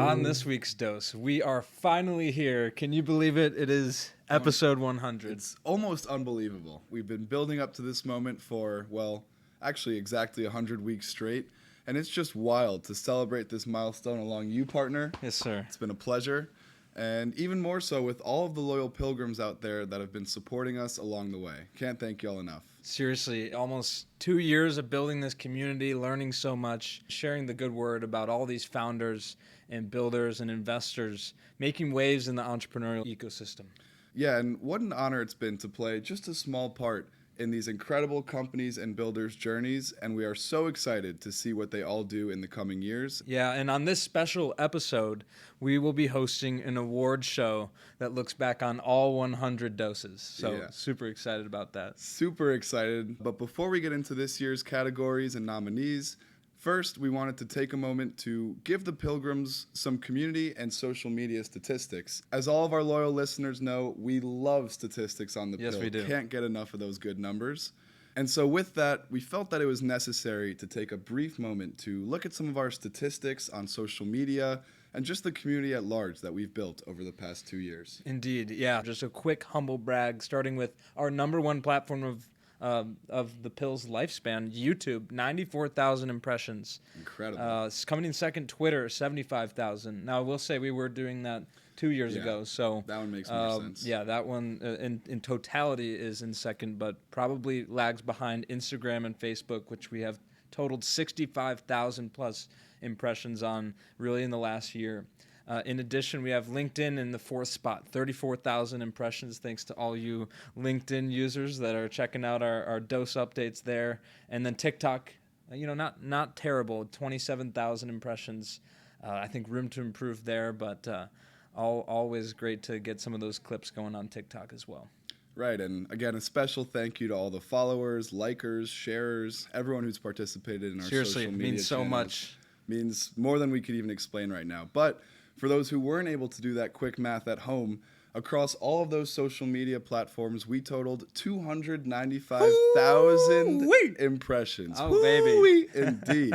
On this week's dose, we are finally here. Can you believe it? It is episode 100. It's almost unbelievable. We've been building up to this moment for, well, actually exactly 100 weeks straight. And it's just wild to celebrate this milestone along you, partner. Yes, sir. It's been a pleasure. And even more so with all of the loyal pilgrims out there that have been supporting us along the way. Can't thank y'all enough. Seriously, almost 2 years of building this community, learning so much, sharing the good word about all these founders and builders and investors, making waves in the entrepreneurial ecosystem. Yeah, and what an honor it's been to play just a small part in these incredible companies and builders' journeys, and we are so excited to see what they all do in the coming years. Yeah, and on this special episode, we will be hosting an award show that looks back on all 100 doses. So super excited about that. Super excited. But before we get into this year's categories and nominees, first, we wanted to take a moment to give the Pilgrims some community and social media statistics. As all of our loyal listeners know, we love statistics on the Yes, Pill. we do. Can't get enough of those good numbers. And so with that, we felt that it was necessary to take a brief moment to look at some of our statistics on social media and just the community at large that we've built over the past 2 years. Indeed, yeah. Just a quick humble brag, starting with our number one platform of the Pill's lifespan, YouTube, 94,000 impressions. Incredible. Coming in second, Twitter, 75,000. Now, I will say we were doing that 2 years ago, so that one makes more sense. Yeah, that one in totality is in second, but probably lags behind Instagram and Facebook, which we have totaled 65,000 plus impressions on really in the last year. In addition, we have LinkedIn in the fourth spot, 34,000 impressions, thanks to all you LinkedIn users that are checking out our dose updates there. And then TikTok, not terrible, 27,000 impressions. I think room to improve there, but always great to get some of those clips going on TikTok as well. Right, and again, a special thank you to all the followers, likers, sharers, everyone who's participated in our Seriously, social media it means so channels. much. Means more than we could even explain right now. But for those who weren't able to do that quick math at home, across all of those social media platforms, we totaled 295,000 impressions. Oh, baby. Indeed.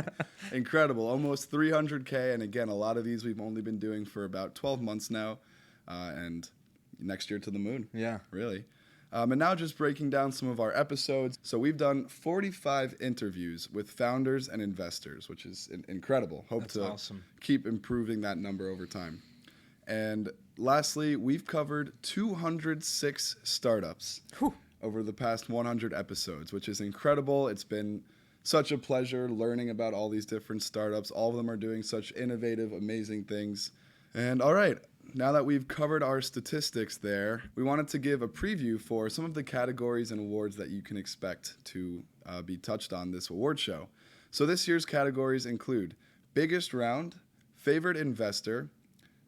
Incredible. Almost 300K. And again, a lot of these we've only been doing for about 12 months now. And next year to the moon. Yeah. Really. And now just breaking down some of our episodes. So we've done 45 interviews with founders and investors, which is incredible. That's awesome. Keep improving that number over time. And lastly, we've covered 206 startups over the past 100 episodes, which is incredible. It's been such a pleasure learning about all these different startups. All of them are doing such innovative, amazing things. And all right. Now that we've covered our statistics there, we wanted to give a preview for some of the categories and awards that you can expect to be touched on this award show. So this year's categories include Biggest Round, Favorite Investor,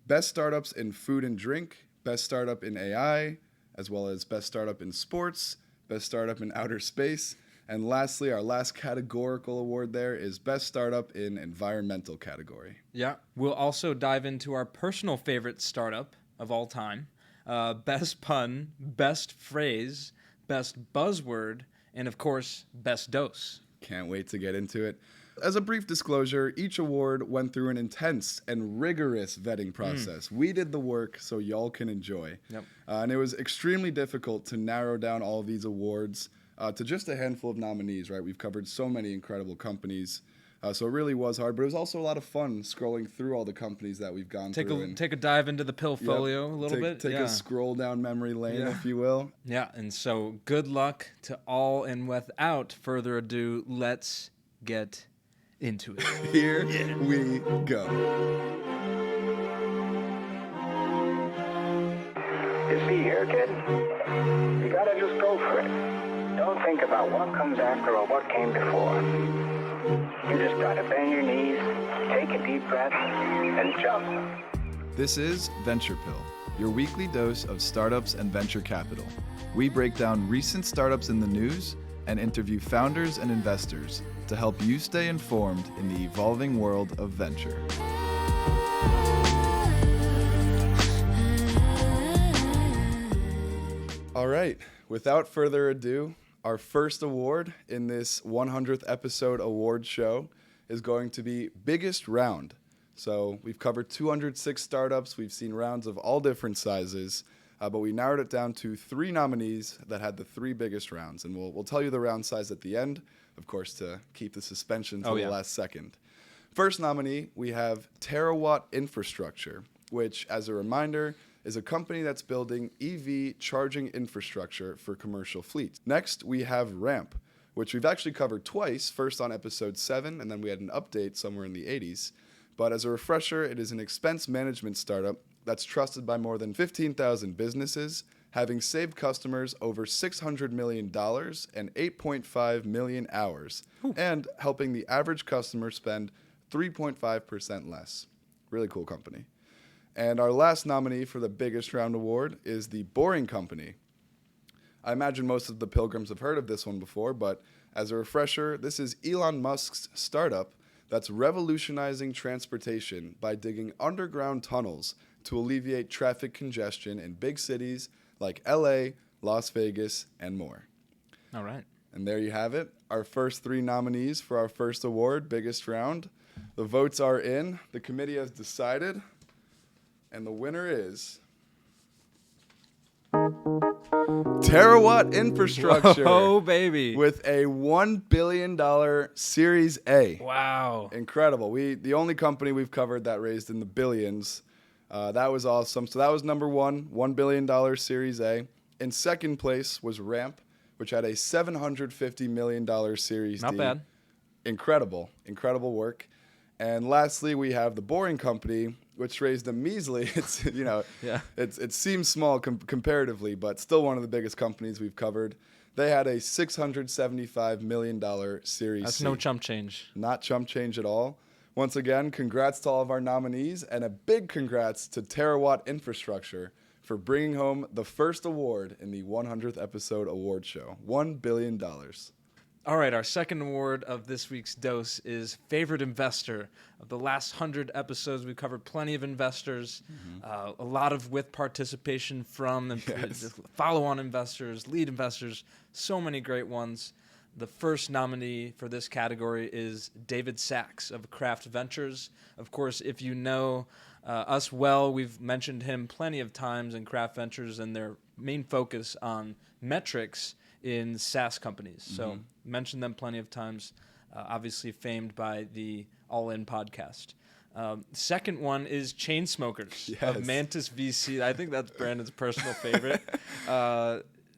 Best Startups in Food and Drink, Best Startup in AI, as well as Best Startup in Sports, Best Startup in Outer Space, and lastly, our last categorical award there is Best Startup in Environmental category. Yeah. We'll also dive into our personal favorite startup of all time, Best Pun, Best Phrase, Best Buzzword, and of course, Best Dose. Can't wait to get into it. As a brief disclosure, each award went through an intense and rigorous vetting process. We did the work so y'all can enjoy. Yep. And it was extremely difficult to narrow down all of these awards to just a handful of nominees, right? We've covered so many incredible companies. So it really was hard, but it was also a lot of fun scrolling through all the companies that we've gone through. Take a dive into the Pillfolio a little bit. Take a scroll down memory lane, if you will. Yeah, and so good luck to all, and without further ado, let's get into it. Here we go. You see here, kid? You gotta just go for it. Don't think about what comes after or what came before. You just gotta bend your knees, take a deep breath, and jump. This is Venture Pill, your weekly dose of startups and venture capital. We break down recent startups in the news and interview founders and investors to help you stay informed in the evolving world of venture. All right, without further ado, our first award in this 100th episode award show is going to be Biggest Round. So we've covered 206 startups. We've seen rounds of all different sizes, but we narrowed it down to 3 nominees that had the 3 biggest rounds. And we'll tell you the round size at the end, of course, to keep the suspension to the last second. First nominee, we have Terawatt Infrastructure, which, as a reminder, is a company that's building EV charging infrastructure for commercial fleets. Next, we have Ramp, which we've actually covered twice, first on episode 7, and then we had an update somewhere in the 80s. But as a refresher, it is an expense management startup that's trusted by more than 15,000 businesses, having saved customers over $600 million and 8.5 million hours, and helping the average customer spend 3.5% less. Really cool company. And our last nominee for the biggest round award is The Boring Company. I imagine most of the pilgrims have heard of this one before, but as a refresher, this is Elon Musk's startup that's revolutionizing transportation by digging underground tunnels to alleviate traffic congestion in big cities like LA, Las Vegas, and more. All right. And there you have it, our first 3 nominees for our first award, biggest round. The votes are in, the committee has decided, and the winner is Terawatt Infrastructure. Oh, baby. With a $1 billion Series A. Wow. Incredible. The only company we've covered that raised in the billions. That was awesome. So that was number 1, $1 billion Series A. In second place was Ramp, which had a $750 million Series D. Not bad. Incredible work. And lastly, we have The Boring Company, which raised a measly. It seems small comparatively, but still one of the biggest companies we've covered. They had a $675 million Series That's C. no chump change. Not chump change at all. Once again, congrats to all of our nominees, and a big congrats to Terawatt Infrastructure for bringing home the first award in the 100th episode award show, $1 billion. All right, our second award of this week's dose is Favorite Investor. Of the last 100 episodes, we've covered plenty of investors, a lot of with participation from follow-on investors, lead investors, so many great ones. The first nominee for this category is David Sachs of Craft Ventures. Of course, if you know us well, we've mentioned him plenty of times in Craft Ventures and their main focus on metrics in SaaS companies. So mentioned them plenty of times, obviously famed by the All In podcast. Second one is Chainsmokers of Mantis VC. I think that's Brandon's personal favorite.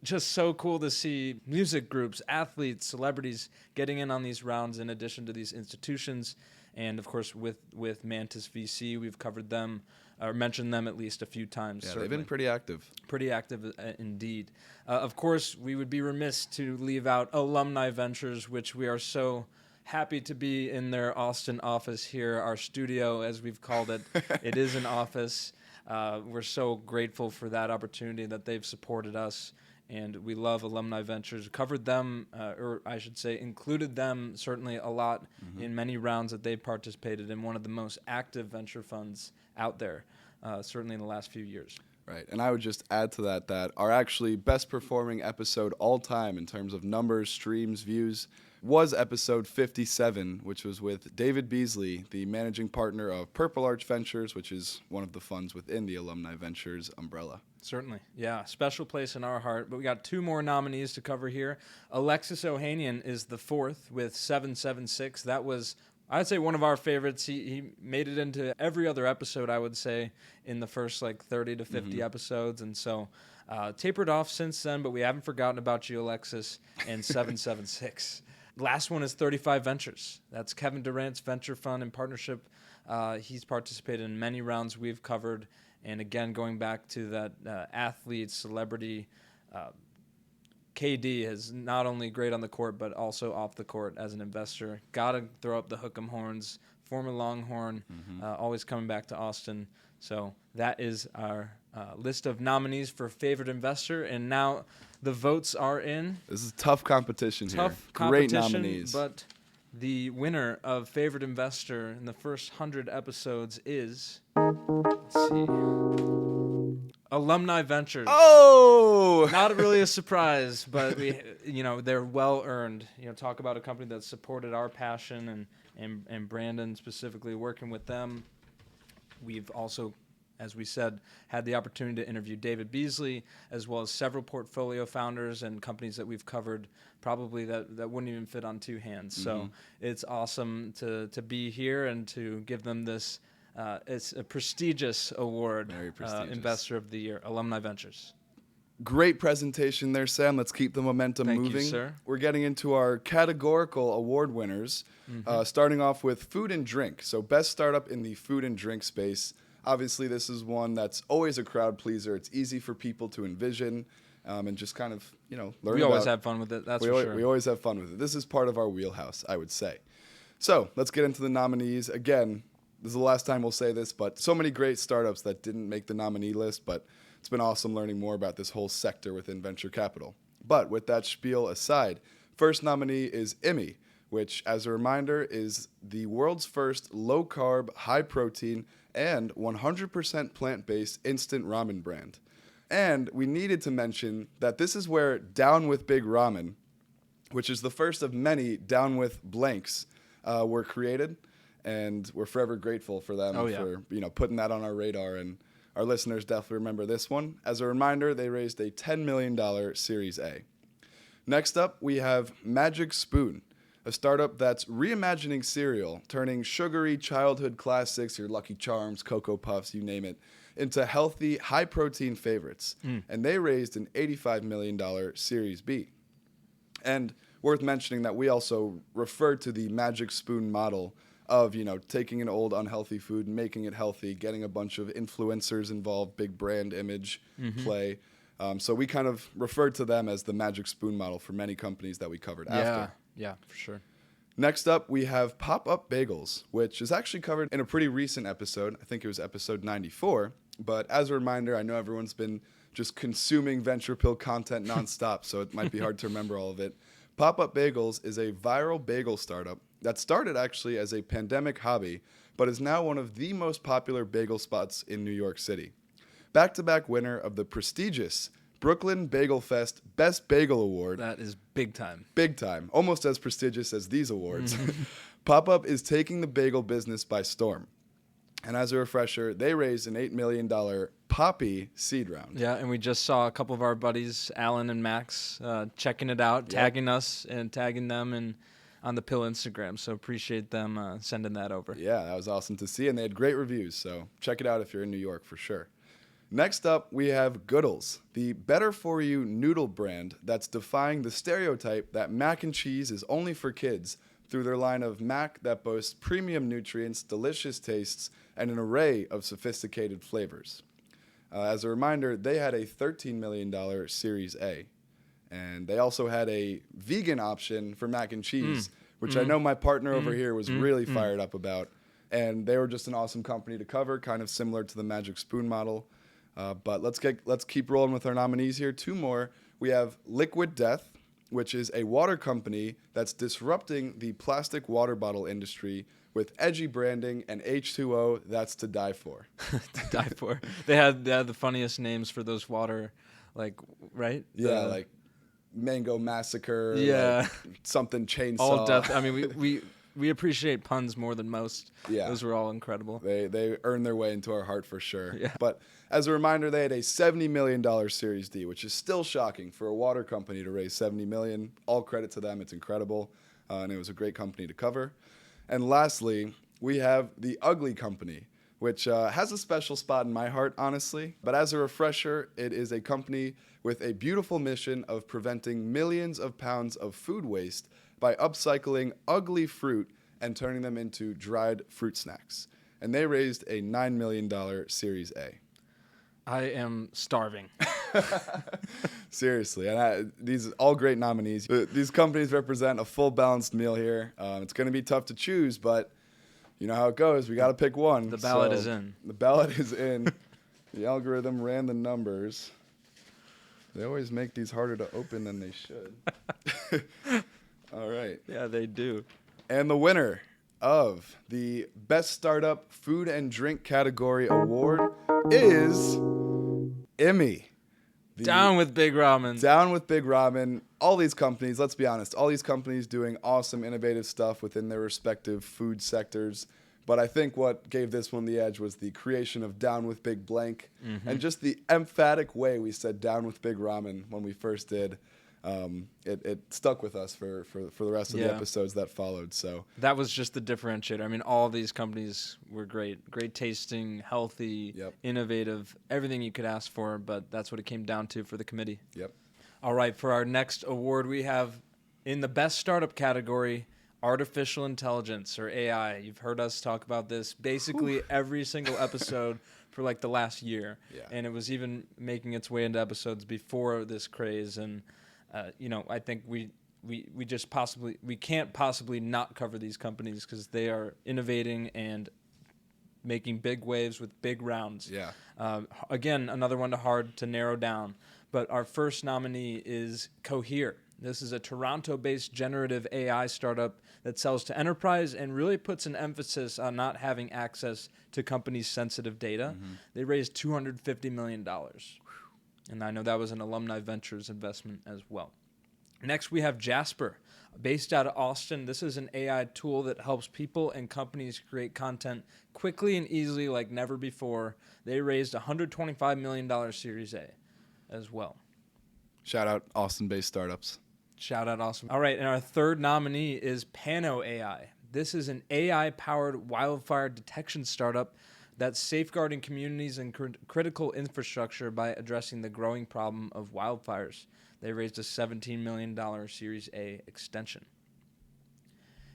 Just so cool to see music groups, athletes, celebrities getting in on these rounds in addition to these institutions. And of course, with Mantis VC, we've covered them or mentioned them at least a few times. Yeah, they've been pretty active. Pretty active indeed. Of course, we would be remiss to leave out Alumni Ventures, which we are so happy to be in their Austin office here, our studio, as we've called it. It is an office. We're so grateful for that opportunity that they've supported us. And we love Alumni Ventures. Covered them, or I should say included them certainly a lot in many rounds that they've participated in. One of the most active venture funds out there, certainly in the last few years. Right, and I would just add to that our actually best performing episode all time in terms of numbers, streams, views, was episode 57, which was with David Beasley, the managing partner of Purple Arch Ventures, which is one of the funds within the Alumni Ventures umbrella. Certainly, yeah, special place in our heart. But we got 2 more nominees to cover here. Alexis Ohanian is the 4th with 776. That was, I'd say, one of our favorites. He made it into every other episode, I would say, in the first 30 to 50 episodes. And so tapered off since then, but we haven't forgotten about you, Alexis, and 776. Last one is 35 Ventures. That's Kevin Durant's venture fund in partnership. He's participated in many rounds we've covered. And again, going back to that athlete, celebrity, KD is not only great on the court, but also off the court as an investor. Got to throw up the hook'em horns. Former Longhorn, always coming back to Austin. So that is our list of nominees for favorite investor. And now the votes are in. This is tough competition here. Tough Great competition, nominees. but the winner of favorite investor in the first 100 episodes is, let's see, Alumni Ventures. Oh! Not really a surprise, but they're well earned. Talk about a company that supported our passion and Brandon specifically working with them. We've also, as we said, had the opportunity to interview David Beasley, as well as several portfolio founders and companies that we've covered probably that wouldn't even fit on two hands. So it's awesome to be here and to give them this. It's a prestigious award, Very prestigious. Investor of the Year, Alumni Ventures. Great presentation there, Sam. Let's keep the momentum Thank moving. you, sir. We're getting into our categorical award winners, starting off with food and drink. So best startup in the food and drink space. Obviously, this is one that's always a crowd pleaser. It's easy for people to envision and just kind of, learn We always about. have fun with it, that's for sure. We always have fun with it. This is part of our wheelhouse, I would say. So let's get into the nominees. Again, this is the last time we'll say this, but so many great startups that didn't make the nominee list, but it's been awesome learning more about this whole sector within venture capital. But with that spiel aside, first nominee is IMI, which, as a reminder, is the world's first low-carb, high-protein, and 100% plant-based instant ramen brand. And we needed to mention that this is where Down with Big Ramen, which is the first of many Down with blanks, were created. And we're forever grateful for them for putting that on our radar, and our listeners definitely remember this one. As a reminder, they raised a $10 million Series A. Next up, we have Magic Spoon, a startup that's reimagining cereal, turning sugary childhood classics, your Lucky Charms, Cocoa Puffs, you name it, into healthy, high-protein favorites. And they raised an $85 million Series B. And worth mentioning that we also refer to the Magic Spoon model of, taking an old unhealthy food and making it healthy, getting a bunch of influencers involved, big brand image play. So we kind of referred to them as the Magic Spoon model for many companies that we covered after. Yeah, for sure. Next up, we have Pop-Up Bagels, which is actually covered in a pretty recent episode. I think it was episode 94. But as a reminder, I know everyone's been just consuming Venture Pill content nonstop, so it might be hard to remember all of it. Pop-Up Bagels is a viral bagel startup that started actually as a pandemic hobby, but is now one of the most popular bagel spots in New York City. Back-to-back winner of the prestigious Brooklyn Bagel Fest Best Bagel Award. That is big time. Big time. Almost as prestigious as these awards. Pop-Up is taking the bagel business by storm. And as a refresher, they raised an $8 million Poppy seed round. Yeah, and we just saw a couple of our buddies, Alan and Max, checking it out, tagging us and tagging them on the Pill Instagram. So appreciate them sending that over. Yeah, that was awesome to see, and they had great reviews. So check it out if you're in New York for sure. Next up, we have Goodles, the better-for-you noodle brand that's defying the stereotype that mac and cheese is only for kids through their line of mac that boasts premium nutrients, delicious tastes, and an array of sophisticated flavors. As a reminder, they had a $13 million Series A. And they also had a vegan option for mac and cheese, which I know my partner over here was really fired up about. And they were just an awesome company to cover, kind of similar to the Magic Spoon model. But let's keep rolling with our nominees here. Two more. We have Liquid Death, which is a water company that's disrupting the plastic water bottle industry with edgy branding and H2O that's to die for. To die for. They had the funniest names for those water, right? Yeah, like Mango Massacre. Yeah. Like something chainsaw. All death. I mean, we appreciate puns more than most. Yeah. Those were all incredible. They earned their way into our heart for sure. Yeah. But as a reminder, they had a $70 million Series D, which is still shocking for a water company to raise $70 million. All credit to them. It's incredible. And it was a great company to cover. And lastly, we have The Ugly Company, which has a special spot in my heart, honestly. But as a refresher, it is a company with a beautiful mission of preventing millions of pounds of food waste by upcycling ugly fruit and turning them into dried fruit snacks. And they raised a $9 million Series A. I am starving. Seriously, and these are all great nominees. These companies represent a full balanced meal here. It's going to be tough to choose, but you know how it goes. We got to pick one. The ballot is in. The ballot is in. The algorithm ran the numbers. They always make these harder to open than they should. All right. Yeah, they do. And the winner of the Best Startup Food and Drink category award is IMI. Down with Big Ramen. Down with Big Ramen. All these companies, let's be honest, all these companies doing awesome, innovative stuff within their respective food sectors. But I think what gave this one the edge was the creation of Down with Big Blank, and just the emphatic way we said Down with Big Ramen when we first did. It stuck with us for the rest of the episodes that followed. So that was just the differentiator. I mean, all of these companies were great tasting, healthy, innovative, everything you could ask for. But that's what it came down to for the committee. Yep. All right, for our next award, we have in the best startup category, artificial intelligence, or AI. You've heard us talk about this basically every single episode for like the last year. Yeah. And it was even making its way into episodes before this craze. And, I think we can't possibly not cover these companies because they are innovating and making big waves with big rounds. Yeah. Again, another one hard to narrow down. But our first nominee is Cohere. This is a Toronto-based generative AI startup that sells to enterprise and really puts an emphasis on not having access to companies' sensitive data. They raised $250 million. And I know that was an Alumni Ventures investment as well. Next, we have Jasper. Based out of Austin, this is an AI tool that helps people and companies create content quickly and easily like never before. They raised $125 million Series A as well. Shout out Austin-based startups. Shout out Austin. All right, and our third nominee is Pano AI. This is an AI-powered wildfire detection startup that's safeguarding communities and critical infrastructure by addressing the growing problem of wildfires. They raised a $17 million Series A extension.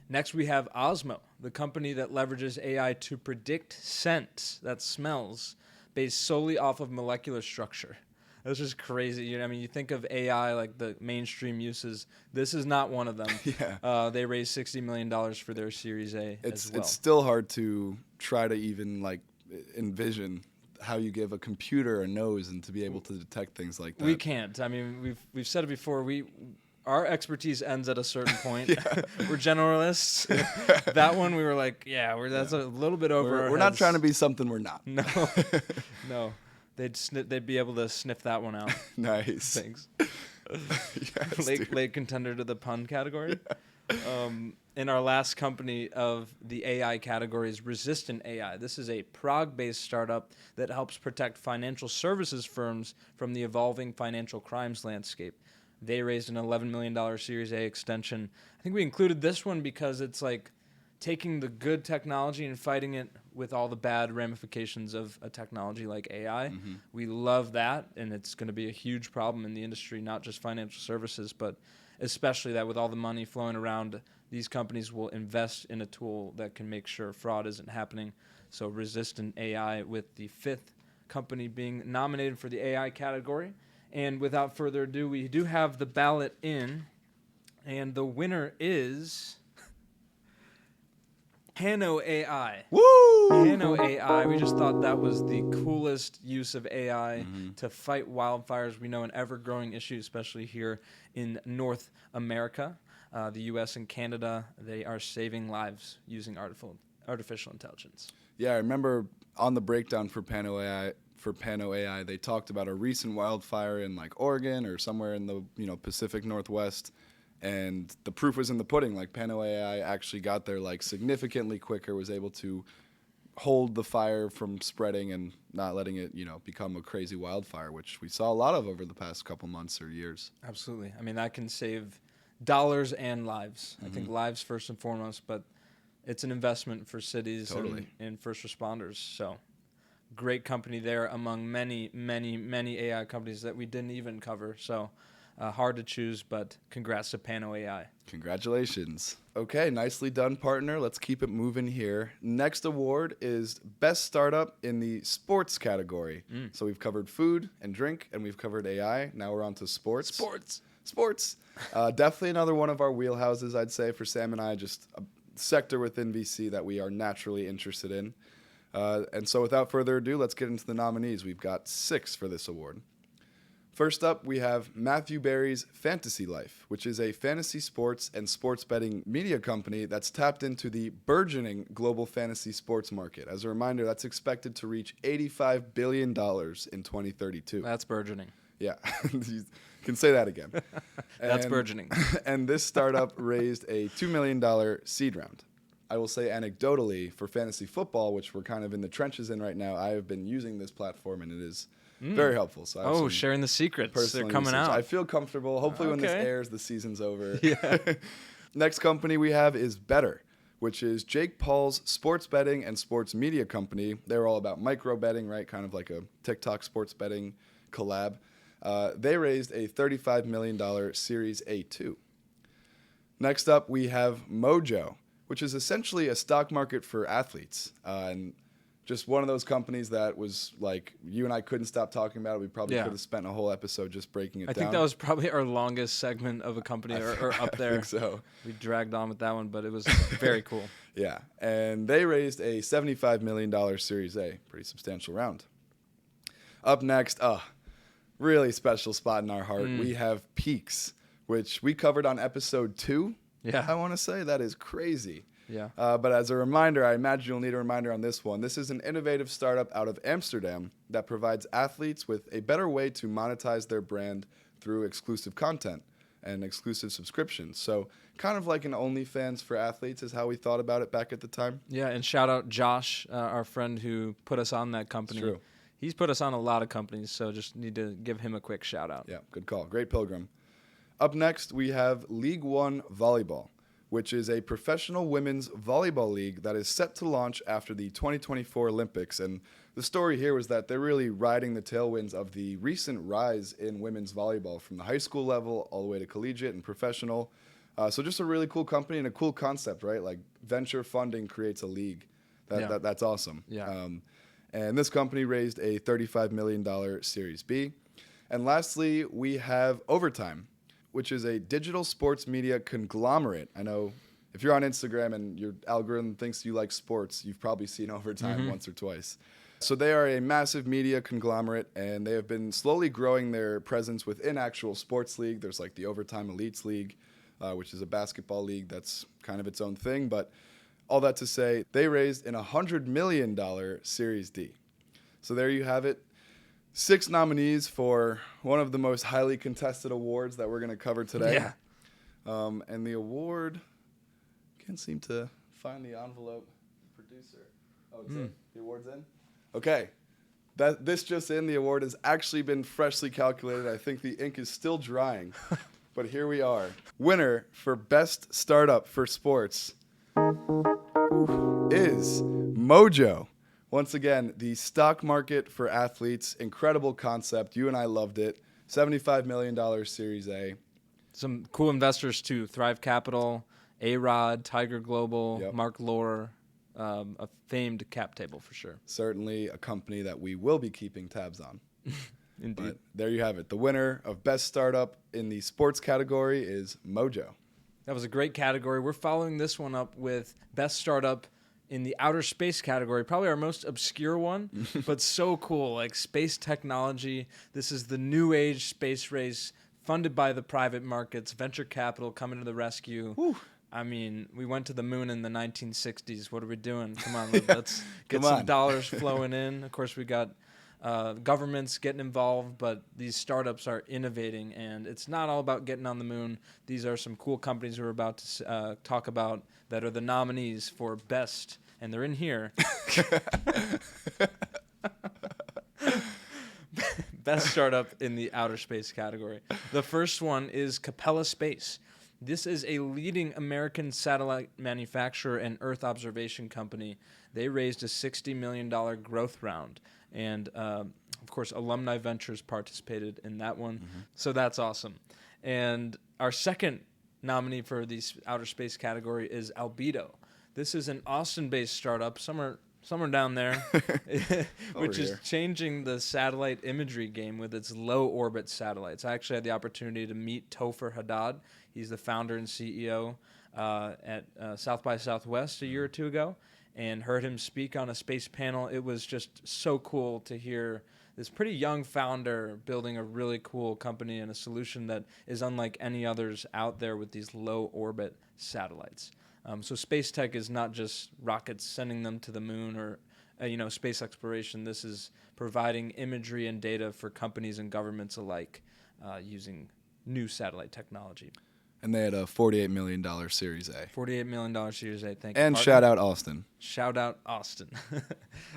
Next, we have Osmo, the company that leverages AI to predict scents, that smells, based solely off of molecular structure. That's just crazy. You think of AI like the mainstream uses. This is not one of them. Yeah. They raised $60 million for their Series A as well. It's still hard to try to even envision how you give a computer a nose and to be able to detect things like that. We can't. I mean, we've said it before. Our expertise ends at a certain point. We're generalists. That one we were like, that's a little bit over. We're not trying to be something we're not. No, no. They'd be able to sniff that one out. Nice. Thanks. Yes, late contender to the pun category. And our last company of the AI category is Resistant AI. This is a Prague-based startup that helps protect financial services firms from the evolving financial crimes landscape. They raised an $11 million Series A extension. I think we included this one because it's like taking the good technology and fighting it with all the bad ramifications of a technology like AI. We love that, and it's going to be a huge problem in the industry, not just financial services, but especially that with all the money flowing around, these companies will invest in a tool that can make sure fraud isn't happening. So Resistant AI, with the fifth company being nominated for the AI category. And without further ado, we do have the ballot in, and the winner is Pano AI. Woo! Pano AI. We just thought that was the coolest use of AI to fight wildfires. We know an ever-growing issue, especially here in North America, the U.S. and Canada. They are saving lives using artificial intelligence. Yeah, I remember on the breakdown for Pano AI, they talked about a recent wildfire in Oregon or somewhere in the Pacific Northwest. And the proof was in the pudding. Pano AI actually got there significantly quicker, was able to hold the fire from spreading and not letting it, become a crazy wildfire, which we saw a lot of over the past couple months or years. Absolutely. I mean, that can save dollars and lives. I think lives first and foremost, but it's an investment for cities and first responders. So great company there among many, many, many AI companies that we didn't even cover. So hard to choose, but congrats to Pano AI. Congratulations. Okay, nicely done, partner. Let's keep it moving here. Next award is Best Startup in the Sports category. So we've covered food and drink, and we've covered AI. Now we're on to sports. Sports. Definitely another one of our wheelhouses, I'd say, for Sam and I, just a sector within VC that we are naturally interested in. And so without further ado, let's get into the nominees. We've got 6 for this award. First up, we have Matthew Berry's Fantasy Life, which is a fantasy sports and sports betting media company that's tapped into the burgeoning global fantasy sports market. As a reminder, that's expected to reach $85 billion in 2032. That's burgeoning. Yeah, you can say that again. That's burgeoning. And this startup raised a $2 million seed round. I will say anecdotally for fantasy football, which we're kind of in the trenches in right now, I have been using this platform and it is very helpful. So I have some sharing the secrets. They're personal coming usage. out. I feel comfortable. Hopefully when this Okay. airs, the season's over. Yeah. Next company we have is Better, which is Jake Paul's sports betting and sports media company. They're all about micro betting, right? Kind of like a TikTok sports betting collab. They raised a $35 million Series A2. Next up, we have Mojo, which is essentially a stock market for athletes. And just one of those companies that was like, you and I couldn't stop talking about it. We probably could have spent a whole episode just breaking it down. I think that was probably our longest segment of a company or up there. I think so. We dragged on with that one, but it was very cool. Yeah, and they raised a $75 million Series A, pretty substantial round. Up next, really special spot in our heart, we have Peaks, which we covered on episode 2. Yeah. I want to say that is crazy. Yeah. But as a reminder, I imagine you'll need a reminder on this one. This is an innovative startup out of Amsterdam that provides athletes with a better way to monetize their brand through exclusive content and exclusive subscriptions. So kind of like an OnlyFans for athletes is how we thought about it back at the time. Yeah, and shout out Josh, our friend who put us on that company. It's true. He's put us on a lot of companies, so just need to give him a quick shout out. Yeah, good call. Great pilgrim. Up next, we have League One Volleyball, which is a professional women's volleyball league that is set to launch after the 2024 Olympics. And the story here was that they're really riding the tailwinds of the recent rise in women's volleyball from the high school level all the way to collegiate and professional. So just a really cool company and a cool concept, right? Like venture funding creates a league. That's awesome. Yeah. And this company raised a $35 million Series B. And lastly, we have Overtime, which is a digital sports media conglomerate. I know if you're on Instagram and your algorithm thinks you like sports, you've probably seen Overtime once or twice. So they are a massive media conglomerate, and they have been slowly growing their presence within actual sports league. There's like the Overtime Elites League, which is a basketball league that's kind of its own thing. But all that to say, they raised an $100 million Series D. So there you have it. 6 nominees for one of the most highly contested awards that we're going to cover today. Yeah. And the award, can't seem to find the envelope. Producer. Oh, it's in? The award's in? Okay. This just in, the award has actually been freshly calculated. I think the ink is still drying. But here we are. Winner for Best Startup for Sports is Mojo. Once again, the stock market for athletes, incredible concept. You and I loved it. $75 million Series A. Some cool investors too. Thrive Capital, A-Rod, Tiger Global, Mark Lohr, a famed cap table for sure. Certainly a company that we will be keeping tabs on. Indeed. But there you have it. The winner of Best Startup in the sports category is Mojo. That was a great category. We're following this one up with Best Startup in the outer space category, probably our most obscure one, but so cool, like space technology. This is the new age space race funded by the private markets, venture capital coming to the rescue. Whew. I mean, we went to the moon in the 1960s. What are we doing? Come on, let's get some dollars flowing in. Of course, we got governments getting involved, but these startups are innovating, and it's not all about getting on the moon. These are some cool companies we're about to talk about that are the nominees for best, and they're in here. Best startup in the outer space category. The first one is Capella Space. This is a leading American satellite manufacturer and Earth observation company. They raised a $60 million growth round. And, of course, Alumni Ventures participated in that one. So that's awesome. And our second nominee for the outer space category is Albedo. This is an Austin-based startup, somewhere down there, which is changing the satellite imagery game with its low-orbit satellites. I actually had the opportunity to meet Topher Haddad. He's the founder and CEO at South by Southwest a year or two ago, and heard him speak on a space panel. It was just so cool to hear this pretty young founder building a really cool company and a solution that is unlike any others out there with these low-orbit satellites. So space tech is not just rockets sending them to the moon or space exploration. This is providing imagery and data for companies and governments alike using new satellite technology. And they had a $48 million Series A. $48 million Series A. Thank you. And partner. shout out Austin. Shout out Austin.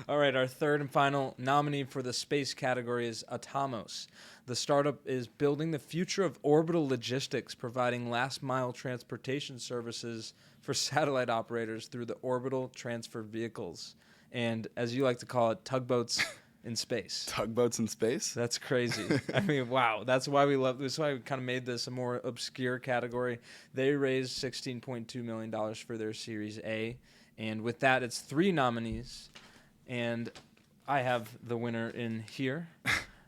All right, our third and final nominee for the space category is Atomos. The startup is building the future of orbital logistics, providing last-mile transportation services for satellite operators through the orbital transfer vehicles. And as you like to call it, tugboats in space. Tugboats in space? That's crazy. I mean, wow. That's why we love this. That's why we kind of made this a more obscure category. They raised $16.2 million for their Series A. And with that, it's 3 nominees. And I have the winner in here.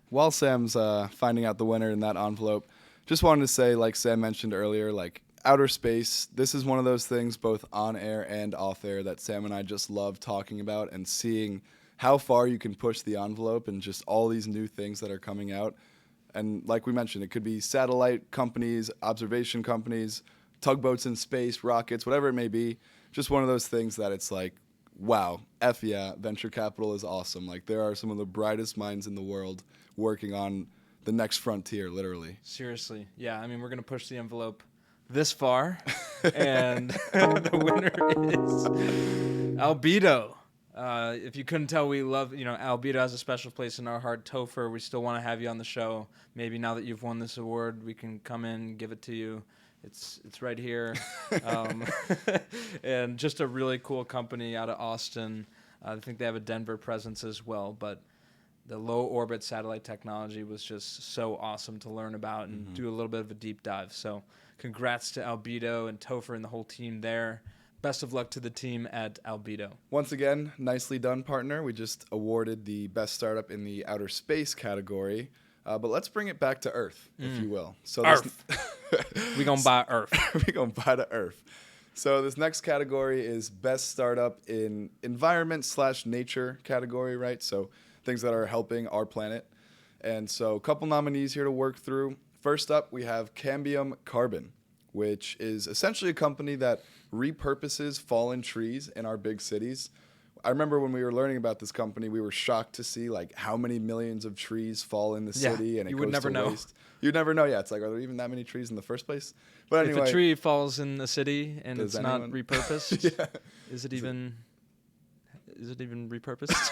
While Sam's finding out the winner in that envelope, just wanted to say, like Sam mentioned earlier, like outer space, this is one of those things both on air and off air that Sam and I just love talking about and seeing how far you can push the envelope and just all these new things that are coming out. And like we mentioned, it could be satellite companies, observation companies, tugboats in space, rockets, whatever it may be. Just one of those things that it's like, wow, F yeah, venture capital is awesome. Like there are some of the brightest minds in the world working on the next frontier, literally. Seriously. Yeah, I mean, we're going to push the envelope this far. And the winner is Albedo. If you couldn't tell, we love, Albedo has a special place in our heart. Topher, we still want to have you on the show. Maybe now that you've won this award, we can come in and give it to you. It's right here. And just a really cool company out of Austin. I think they have a Denver presence as well. But the low orbit satellite technology was just so awesome to learn about and do a little bit of a deep dive. So congrats to Albedo and Topher and the whole team there. Best of luck to the team at Albedo. Once again, nicely done, partner. We just awarded the best startup in the outer space category. But let's bring it back to Earth, if you will. So Earth. We gonna buy Earth. We gonna buy the Earth. So this next category is best startup in environment/nature category, right? So things that are helping our planet. And so a couple nominees here to work through. First up, we have Cambium Carbon, which is essentially a company that repurposes fallen trees in our big cities. I remember when we were learning about this company, we were shocked to see like how many millions of trees fall in the city, and it you goes would never to know. waste. You'd never know. Yeah, it's like, are there even that many trees in the first place? But anyway, If a tree falls in the city and Does it's not anyone- repurposed, yeah, is it even repurposed?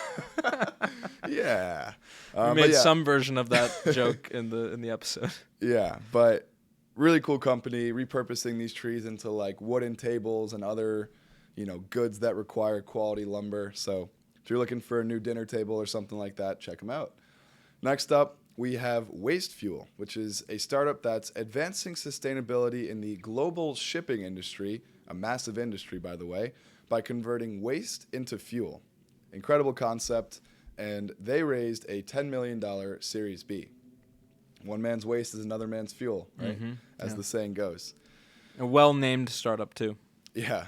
yeah. We But made yeah. some version of that joke in the episode. Yeah, but really cool company repurposing these trees into like wooden tables and other, goods that require quality lumber. So if you're looking for a new dinner table or something like that, check them out. Next up, we have Waste Fuel, which is a startup that's advancing sustainability in the global shipping industry, a massive industry, by the way, by converting waste into fuel. Incredible concept, and they raised a $10 million Series B. One man's waste is another man's fuel, right? As the saying goes. A well-named startup, too. Yeah.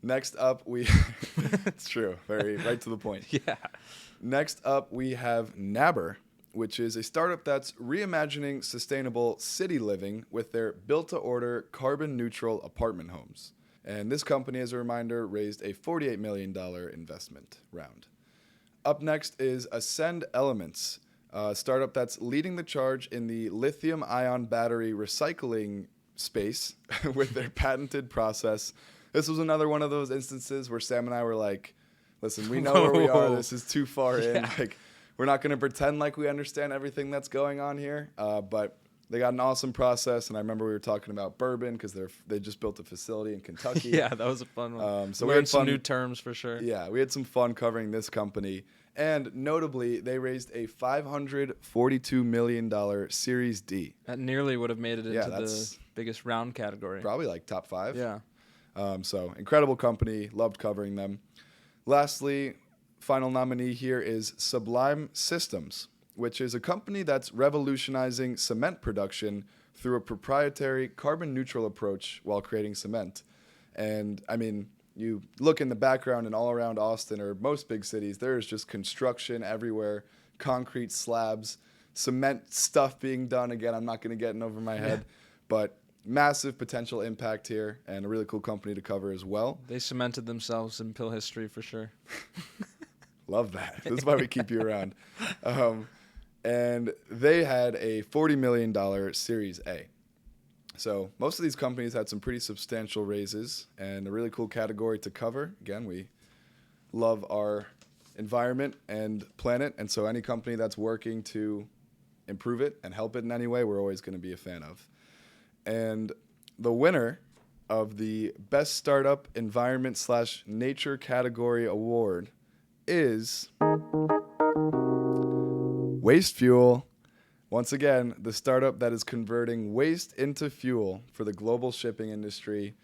Next up, it's true, very right to the point. Yeah. Next up, we have Nabber, which is a startup that's reimagining sustainable city living with their built-to-order carbon-neutral apartment homes. And this company, as a reminder, raised a $48 million investment round. Up next is Ascend Elements, a startup that's leading the charge in the lithium-ion battery recycling space with their patented process. This was another one of those instances where Sam and I were like, listen, we know where we are. This is too far in. Like, we're not going to pretend like we understand everything that's going on here. But they got an awesome process. And I remember we were talking about bourbon because they just built a facility in Kentucky. Yeah, that was a fun one. So we we learned had some fun, new terms for sure. Yeah, we had some fun covering this company. And notably, they raised a $542 million Series D. That nearly would have made it into the that's biggest round category. Probably like top 5. Yeah. So incredible company. Loved covering them. Lastly, final nominee here is Sublime Systems, which is a company that's revolutionizing cement production through a proprietary carbon-neutral approach while creating cement. And, I mean, you look in the background and all around Austin or most big cities, there is just construction everywhere, concrete slabs, cement stuff being done. Again, I'm not going to get in over my head, but massive potential impact here and a really cool company to cover as well. They cemented themselves in pill history for sure. Love that. This is why we keep you around. And they had a $40 million Series A. So most of these companies had some pretty substantial raises and a really cool category to cover. Again, we love our environment and planet, and so any company that's working to improve it and help it in any way, we're always going to be a fan of. And the winner of the Best Startup Environment/Nature category award is Waste Fuel. Once again, the startup that is converting waste into fuel for the global shipping industry.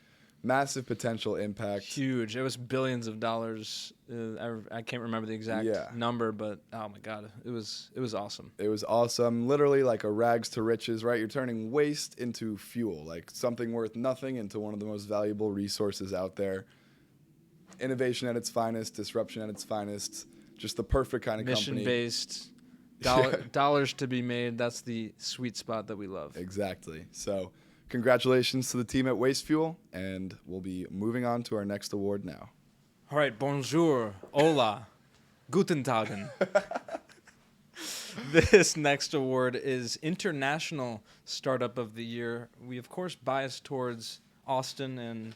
Massive potential impact. Huge. It was billions of dollars. I can't remember the exact number, but oh my God, it was awesome. It was awesome. Literally like a rags to riches, right? You're turning waste into fuel, like something worth nothing into one of the most valuable resources out there. Innovation at its finest, disruption at its finest. Just the perfect kind of company. Mission-based. Dollars to be made. That's the sweet spot that we love. Exactly. So congratulations to the team at Waste Fuel, and we'll be moving on to our next award now. All right. Bonjour. Hola. Guten Tagen. This next award is International Startup of the Year. We, of course, bias towards Austin and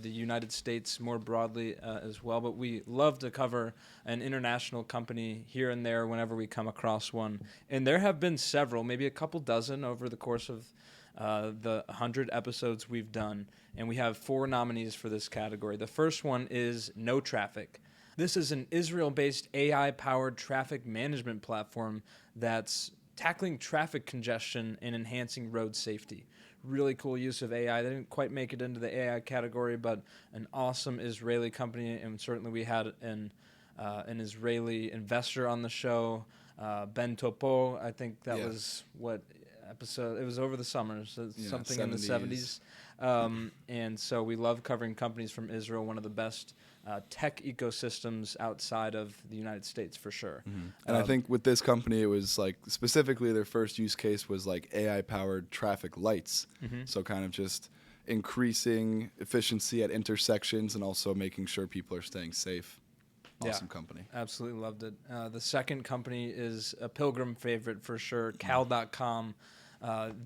the United States more broadly as well, but we love to cover an international company here and there whenever we come across one. And there have been several, maybe a couple dozen over the course of the 100 episodes we've done, and we have 4 nominees for this category. The first one is No Traffic. This is an Israel-based AI-powered traffic management platform that's tackling traffic congestion and enhancing road safety. Really cool use of AI. They didn't quite make it into the AI category, but an awesome Israeli company, and certainly we had an Israeli investor on the show, Ben Topo. I think that was what episode. It was over the summer, so something 70s. In the 70s. And so we love covering companies from Israel, one of the best tech ecosystems outside of the United States for sure. Mm-hmm. And I think with this company, it was like specifically their first use case was like AI-powered traffic lights. Mm-hmm. So kind of just increasing efficiency at intersections and also making sure people are staying safe. Awesome company. Absolutely loved it. The second company is a Pilgrim favorite for sure, Cal.com.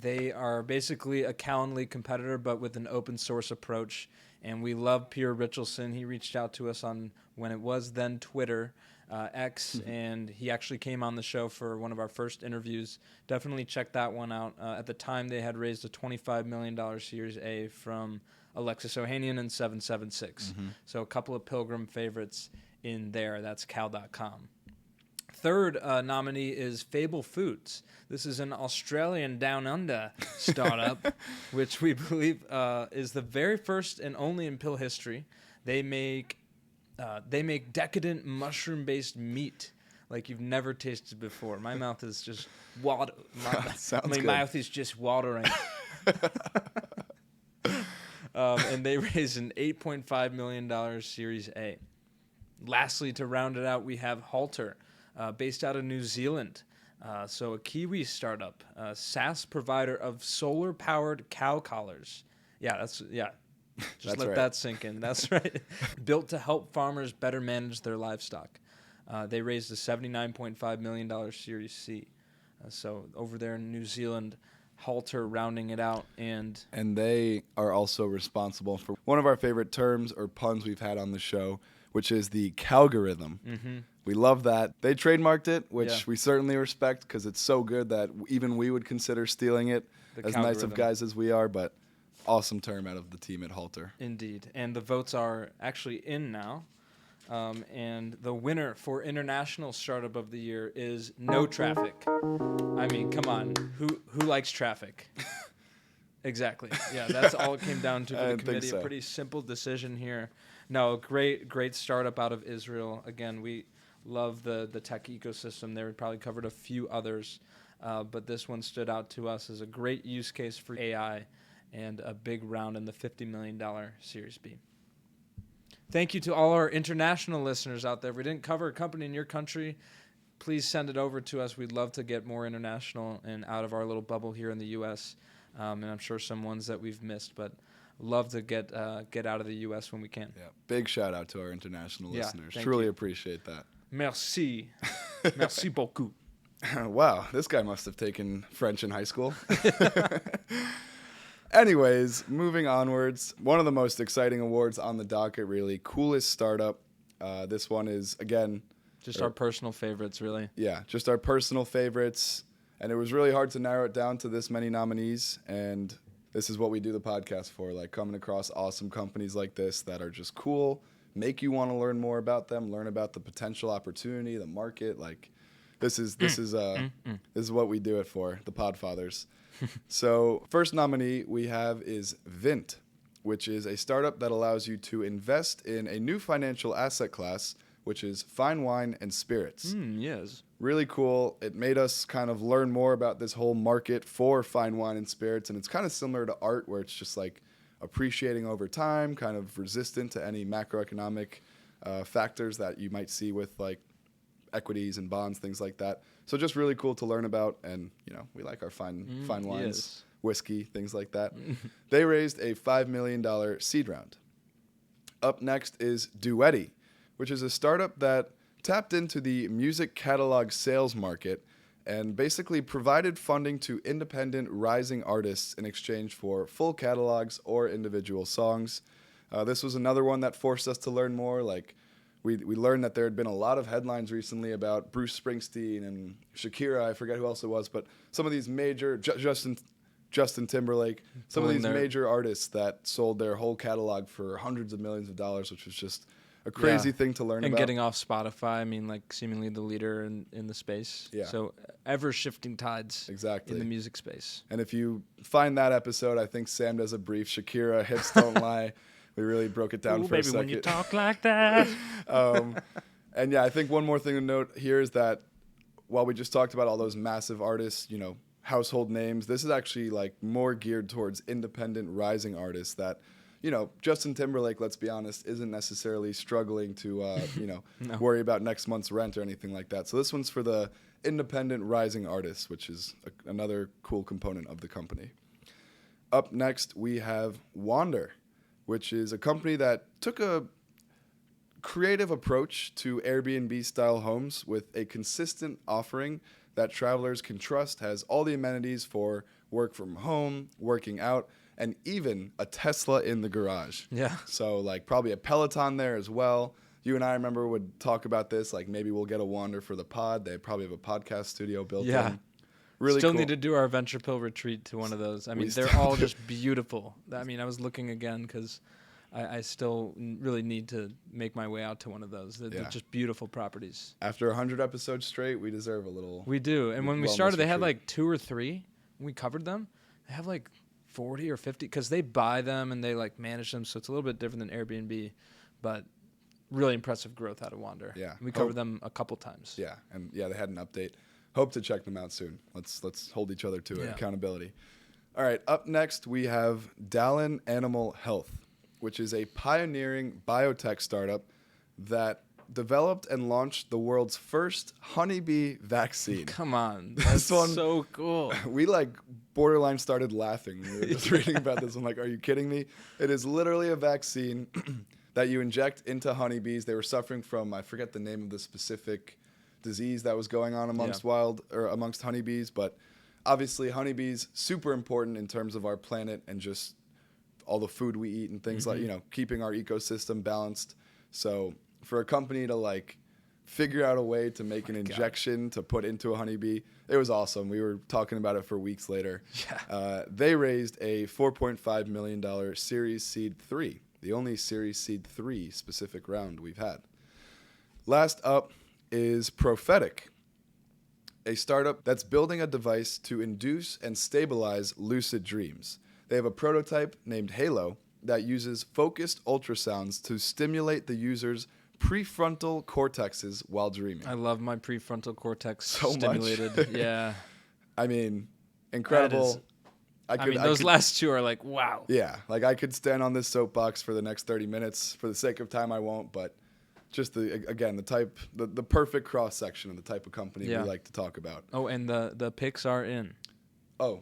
They are basically a Calendly competitor, but with an open source approach. And we love Pierre Richardson. He reached out to us on when it was then Twitter, X, and he actually came on the show for one of our first interviews. Definitely check that one out. At the time, they had raised a $25 million Series A from Alexis Ohanian and 776. Mm-hmm. So a couple of Pilgrim favorites in there. That's Cal.com. Third nominee is Fable Foods. This is an Australian down under startup, which we believe is the very first and only in pill history. They make decadent mushroom-based meat like you've never tasted before. My mouth is just water. My mouth is just watering. And they raised an $8.5 million Series A. Lastly, to round it out, we have Halter. Based out of New Zealand. So a Kiwi startup, SaaS provider of solar-powered cow collars. Just let that sink in. That's right. Built to help farmers better manage their livestock. They raised a $79.5 million Series C. So over there in New Zealand, Halter rounding it out. And they are also responsible for one of our favorite terms or puns we've had on the show, which is the cowgorithm. Mm-hmm. We love that. They trademarked it, which we certainly respect because it's so good that even we would consider stealing it, as nice of guys as we are, but awesome term out of the team at Halter. Indeed. And the votes are actually in now. And the winner for International Startup of the Year is No Traffic. I mean, come on. Who likes traffic? Exactly. Yeah, that's all it came down to for the committee. A pretty simple decision here. No, great startup out of Israel. Again, we love the tech ecosystem there. We probably covered a few others, but this one stood out to us as a great use case for AI and a big round in the $50 million Series B. Thank you to all our international listeners out there. If we didn't cover a company in your country, please send it over to us. We'd love to get more international and out of our little bubble here in the U.S., and I'm sure some ones that we've missed, but love to get out of the U.S. when we can. Yeah, big shout out to our international listeners. Truly appreciate that. Merci. Merci beaucoup. Wow, this guy must have taken French in high school. Anyways, moving onwards, one of the most exciting awards on the docket, really. Coolest startup. This one is, again... Just our personal favorites, really. Yeah, just our personal favorites. And it was really hard to narrow it down to this many nominees. And this is what we do the podcast for, like coming across awesome companies like this that are just cool, make you want to learn more about them, learn about the potential opportunity, the market. Like, this is what we do it for, the Podfathers. So first nominee we have is Vint, which is a startup that allows you to invest in a new financial asset class, which is fine wine and spirits. Yes. Really cool. It made us kind of learn more about this whole market for fine wine and spirits. And it's kind of similar to art, where it's just like appreciating over time, kind of resistant to any macroeconomic factors that you might see with like equities and bonds, things like that. So just really cool to learn about. And, you know, we like our fine wines, yes. whiskey, things like that. They raised a $5 million seed round. Up next is Duetti, which is a startup that tapped into the music catalog sales market and basically provided funding to independent rising artists in exchange for full catalogs or individual songs. This was another one that forced us to learn more. Like, we learned that there had been a lot of headlines recently about Bruce Springsteen and Shakira, I forget who else it was, but some of these major, Justin Timberlake, some of these major artists that sold their whole catalog for hundreds of millions of dollars, which was just a crazy thing to learn and about. Getting off Spotify, I mean, like seemingly the leader in the space. Yeah. So ever shifting tides Exactly. in the music space. And if you find that episode, I think Sam does a brief Shakira, Hips Don't Lie. We really broke it down for a second. When you talk like that. And yeah, I think one more thing to note here is that while we just talked about all those massive artists, you know, household names, this is actually like more geared towards independent rising artists that, you know, Justin Timberlake, let's be honest, isn't necessarily struggling to, worry about next month's rent or anything like that. So this one's for the independent rising artists, which is another cool component of the company. Up next, we have Wander, which is a company that took a creative approach to Airbnb-style homes with a consistent offering that travelers can trust has all the amenities for work from home, working out, and even a Tesla in the garage. Yeah. So, like, probably a Peloton there as well. You and I remember would talk about this, like, maybe we'll get a Wander for the pod. They probably have a podcast studio built in. Really Still cool. need to do our Venture Pill retreat to one of those. I mean, they're all just beautiful. I mean, I was looking again because I still really need to make my way out to one of those. They're just beautiful properties. After 100 episodes straight, we deserve a little. We do. And when we wellness started, they had retreat. like 2 or 3. We covered them. They have like 40 or 50 because they buy them and they like manage them. So it's a little bit different than Airbnb, but really impressive growth out of Wander. Yeah. We covered them a couple times. Yeah. And yeah, they had an update. Hope to check them out soon. Let's hold each other to it. Accountability. All right. Up next, we have Dallin Animal Health, which is a pioneering biotech startup that developed and launched the world's first honeybee vaccine. Come on. That's one, so cool. We like borderline started laughing when we were just reading about this. I'm like, are you kidding me? It is literally a vaccine that you inject into honeybees. They were suffering from, I forget the name of the specific disease that was going on amongst amongst honeybees, but obviously honeybees super important in terms of our planet and just all the food we eat and things like, you know, keeping our ecosystem balanced. So for a company to like figure out a way to make an injection to put into a honeybee, it was awesome. We were talking about it for weeks later. They raised a $4.5 million Series Seed 3, the only Series Seed 3 specific round we've had. Last up is Prophetic, a startup that's building a device to induce and stabilize lucid dreams. They have a prototype named Halo that uses focused ultrasounds to stimulate the user's prefrontal cortexes while dreaming. I love my prefrontal cortex So stimulated. much. Yeah. I mean, incredible. Those last two are like, wow. Yeah, like I could stand on this soapbox for the next 30 minutes. For the sake of time, I won't, but just the perfect cross section of the type of company we like to talk about. Oh, and the picks are in. Oh,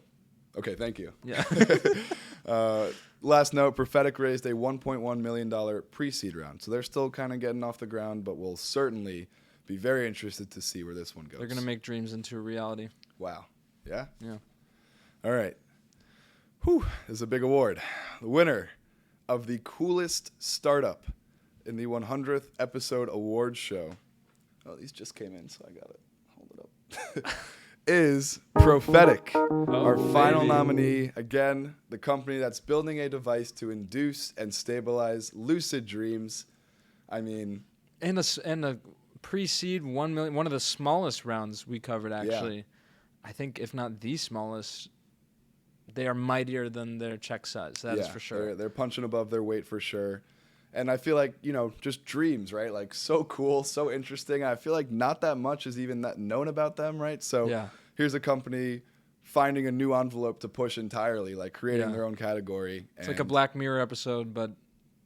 okay, thank you. Yeah. Last note, Prophetic raised a $1.1 million pre-seed round. So they're still kind of getting off the ground, but we'll certainly be very interested to see where this one goes. They're going to make dreams into a reality. Wow. Yeah? Yeah. All right. Whew, this is a big award. The winner of the coolest startup in the 100th episode awards show. Oh, these just came in, so I got to hold it up. Is Prophetic, our final nominee. Again, the company that's building a device to induce and stabilize lucid dreams. I mean... And a pre-seed 1 million, one of the smallest rounds we covered, actually. Yeah. I think, if not the smallest, they are mightier than their check size. That is for sure. They're punching above their weight for sure. And I feel like, just dreams, right? Like, so cool, so interesting. I feel like not that much is even that known about them, right? So here's a company finding a new envelope to push entirely, like creating their own category. It's like a Black Mirror episode, but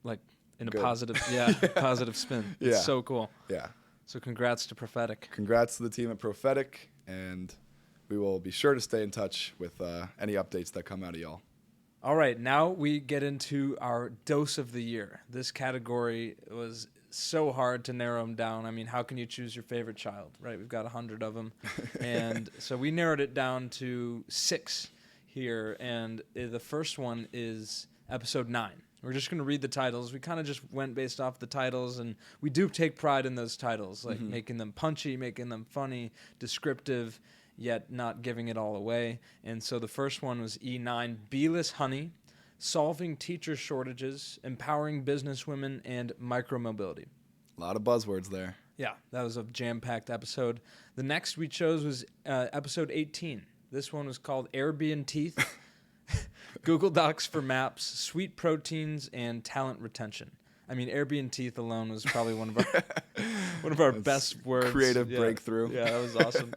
like in a positive, positive spin. It's so cool. Yeah. So congrats to Prophetic. Congrats to the team at Prophetic, and we will be sure to stay in touch with any updates that come out of y'all. All right, now we get into our dose of the year. This category was so hard to narrow them down. I mean, how can you choose your favorite child, right? We've got 100 of them. And so we narrowed it down to 6 here. And the first one is episode 9. We're just going to read the titles. We kind of just went based off the titles, and we do take pride in those titles, like making them punchy, making them funny, descriptive, yet not giving it all away. And so the first one was E9, Beeless Honey, Solving Teacher Shortages, Empowering Businesswomen, and Micromobility. A lot of buzzwords there. Yeah, that was a jam-packed episode. The next we chose was episode 18. This one was called Airbnb Teeth, Google Docs for Maps, Sweet Proteins, and Talent Retention. I mean, Airbnb Teeth alone was probably one of our best words. Creative breakthrough. Yeah, that was awesome.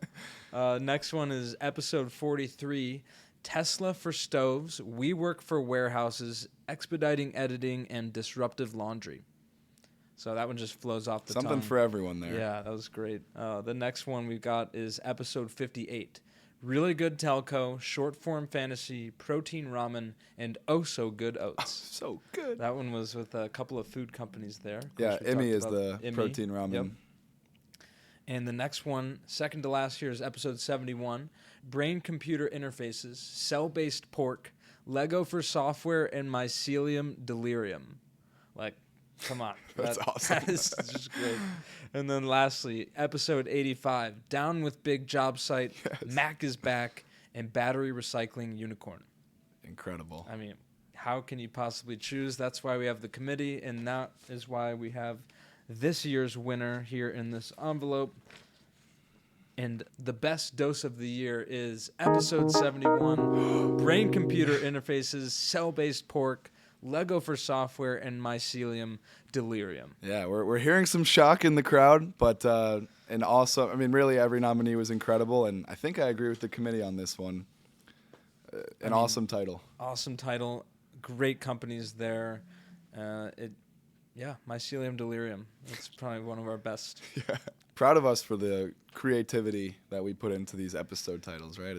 Next one is episode 43, Tesla for Stoves, We Work for Warehouses, Expediting Editing, and Disruptive Laundry. So that one just flows off the tongue. Something for everyone there. Yeah, that was great. The next one we got is episode 58, Really Good Telco, Short Form Fantasy, Protein Ramen, and Oh So Good Oats. So good. That one was with a couple of food companies there. Yeah, Emmy is the protein ramen. Yep. And the next one, second to last here, is episode 71, Brain-Computer Interfaces, Cell-Based Pork, Lego for Software, and Mycelium Delirium. Like, come on. That's awesome. That is just great. And then lastly, episode 85, Down with Big Job Site, Mac is Back, and Battery Recycling Unicorn. Incredible. I mean, how can you possibly choose? That's why we have the committee, and that is why we have this year's winner here in this envelope. And the best dose of the year is episode 71, Brain-Computer Interfaces, Cell-Based Pork, Lego for Software, and Mycelium Delirium. Yeah, we're hearing some shock in the crowd, but and also, I mean, really every nominee was incredible, and I think I agree with the committee on this one. Awesome title. Awesome title. Great companies there. Mycelium Delirium. It's probably one of our best. Yeah. Proud of us for the creativity that we put into these episode titles, right?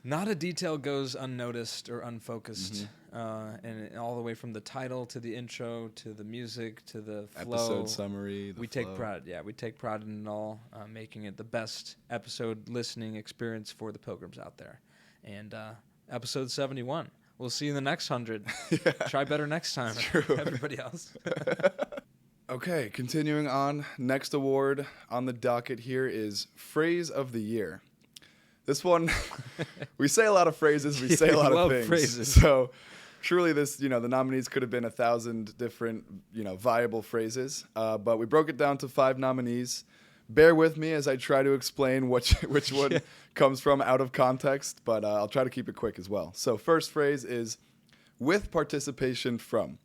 Not a detail goes unnoticed or unfocused. And all the way from the title to the intro to the music to the flow. Episode summary, we take pride. Yeah, we take pride in it all, making it the best episode listening experience for the pilgrims out there. And episode 71. We'll see you in the next 100. Try better next time. Everybody else. Okay, continuing on. Next award on the docket here is Phrase of the Year. This one, we say a lot of phrases, we say a lot of things. Phrases. So truly this, the nominees could have been 1,000 different, viable phrases. But we broke it down to 5 nominees. Bear with me as I try to explain which one comes from out of context, but I'll try to keep it quick as well. So first phrase is with participation from.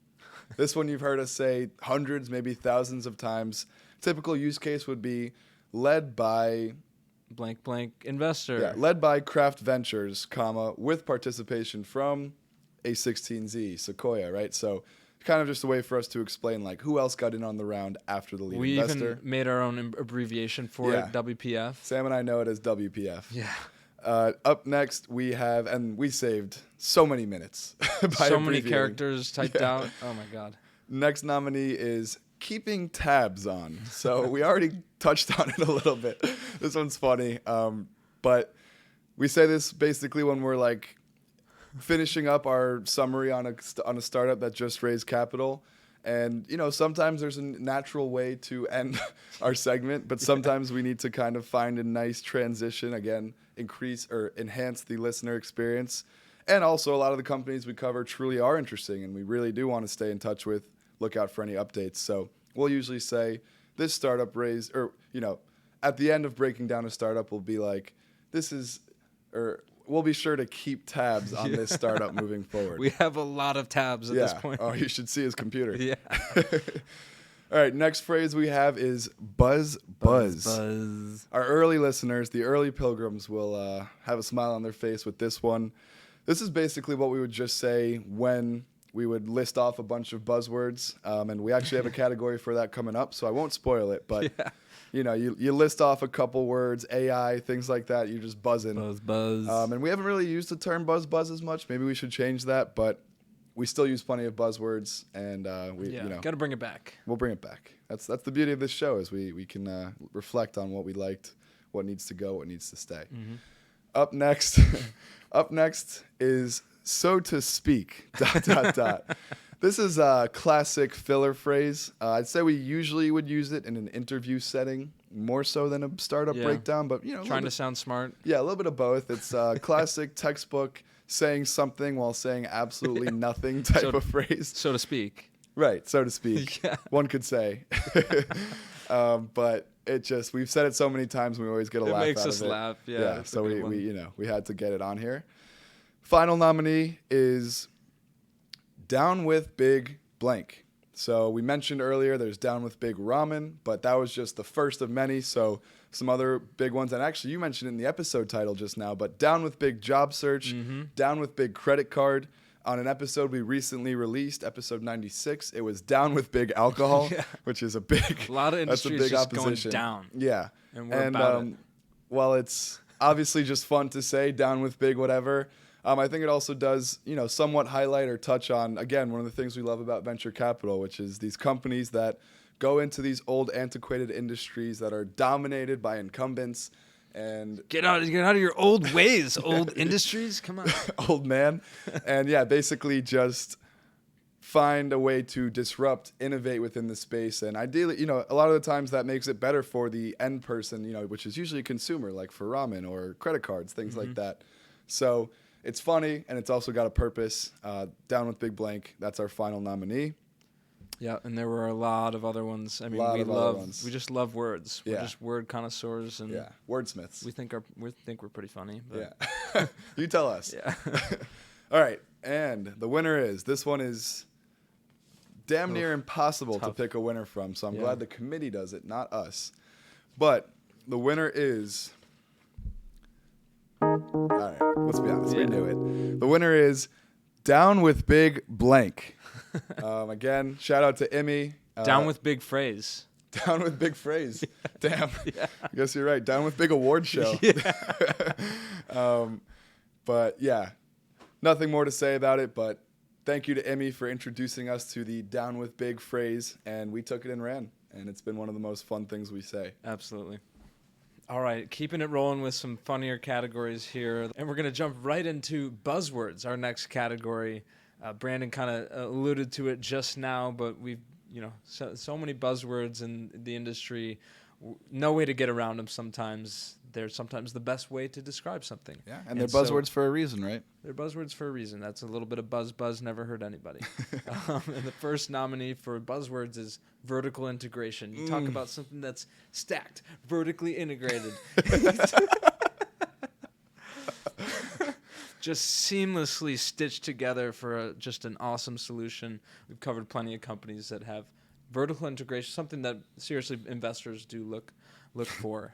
This one you've heard us say hundreds, maybe thousands of times. Typical use case would be led by... blank, blank, investor. Yeah, led by Craft Ventures, comma, with participation from A16Z, Sequoia, right? So kind of just a way for us to explain, like, who else got in on the round after the lead investor. We even made our own abbreviation for it, WPF. Sam and I know it as WPF. Yeah. Up next, we have, and we saved so many minutes by so many characters typed out. Oh, my God. Next nominee is keeping tabs on. So we already touched on it a little bit. This one's funny. But we say this basically when we're, like, finishing up our summary on a startup that just raised capital. And, sometimes there's a natural way to end our segment, but sometimes we need to kind of find a nice transition, again, increase or enhance the listener experience. And also, a lot of the companies we cover truly are interesting, and we really do want to stay in touch with, look out for any updates. So we'll usually say this startup raised, or, at the end of breaking down a startup, we'll be like, we'll be sure to keep tabs on this startup moving forward. We have a lot of tabs at this point. Oh, you should see his computer. Yeah. All right, next phrase we have is buzz. Our early listeners, the early pilgrims, will have a smile on their face with this one. This is basically what we would just say when we would list off a bunch of buzzwords, and we actually have a category for that coming up, so I won't spoil it, but... Yeah. You list off a couple words, AI, things like that. You're just buzzing. Buzz. And we haven't really used the term buzz as much. Maybe we should change that, but we still use plenty of buzzwords, and got to bring it back. We'll bring it back. That's the beauty of this show is we can reflect on what we liked, what needs to go, what needs to stay. Mm-hmm. Up next is so to speak. ... This is a classic filler phrase. I'd say we usually would use it in an interview setting more so than a startup breakdown, but trying to sound smart. Yeah, a little bit of both. It's a classic textbook saying something while saying absolutely nothing type of phrase. So to speak. Right, so to speak. One could say. But we've said it so many times we always get a laugh out of it. It makes us laugh. Yeah. So we had to get it on here. Final nominee is Down with Big Blank. So we mentioned earlier there's Down with Big Ramen, but that was just the first of many. So some other big ones. And actually you mentioned it in the episode title just now, but Down with Big Job Search, Down with Big Credit Card. On an episode we recently released, episode 96, it was Down with Big Alcohol, which is a lot of industries just opposition. Going down. Yeah. And we're about it. While it's obviously just fun to say Down with Big whatever, I think it also does, somewhat highlight or touch on, again, one of the things we love about venture capital, which is these companies that go into these old antiquated industries that are dominated by incumbents and get out of your old ways, old industries. Come on, old man, and basically just find a way to disrupt, innovate within the space, and ideally, a lot of the times that makes it better for the end person, which is usually a consumer, like for ramen or credit cards, things like that. So. It's funny, and it's also got a purpose. Down with Big Blank, that's our final nominee. Yeah, and there were a lot of other ones. I mean, we just love words. We're just word connoisseurs, and wordsmiths. We think we're pretty funny. But. Yeah, you tell us. Yeah. All right, and the winner is this one is damn near impossible to pick a winner from. So I'm glad the committee does it, not us. But the winner is. All right, let's be honest. We knew it. The winner is Down with Big Blank. Again, shout out to Emmy. Down with Big Phrase. Down with Big Phrase. Damn. I guess you're right. Down with Big Award Show. But yeah, nothing more to say about it. But thank you to Emmy for introducing us to the Down with Big Phrase. And we took it and ran. And it's been one of the most fun things we say. Absolutely. All right, keeping it rolling with some funnier categories here. And we're going to jump right into buzzwords, our next category. Brandon kind of alluded to it just now, but we've, so many buzzwords in the industry. No way to get around them sometimes. They're sometimes the best way to describe something. Yeah, and they're buzzwords for a reason, right? They're buzzwords for a reason. That's a little bit of buzz, never hurt anybody. And the first nominee for buzzwords is vertical integration. You talk about something that's stacked, vertically integrated. Just seamlessly stitched together for just an awesome solution. We've covered plenty of companies that have vertical integration, something that seriously investors do look for.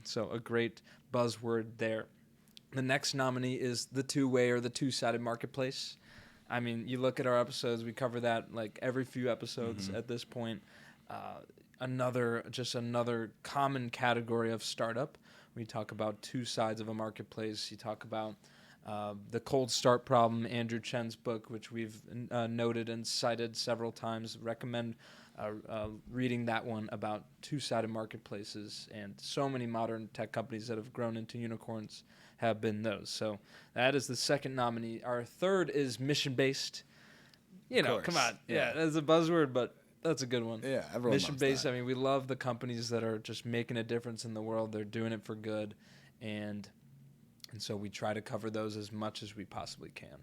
So a great buzzword there. The next nominee is the two-way or the two-sided marketplace. I mean, you look at our episodes, we cover that like every few episodes at this point. Another common category of startup. We talk about two sides of a marketplace. You talk about the cold start problem, Andrew Chen's book, which we've noted and cited several times. Recommend reading that one about two-sided marketplaces, and so many modern tech companies that have grown into unicorns have been those. So that is the second nominee. Our third is mission-based. You know, come on. Yeah, that's a buzzword, but that's a good one. Yeah, everyone mission-based. loves that. I mean, we love the companies that are just making a difference in the world. They're doing it for good, and so we try to cover those as much as we possibly can.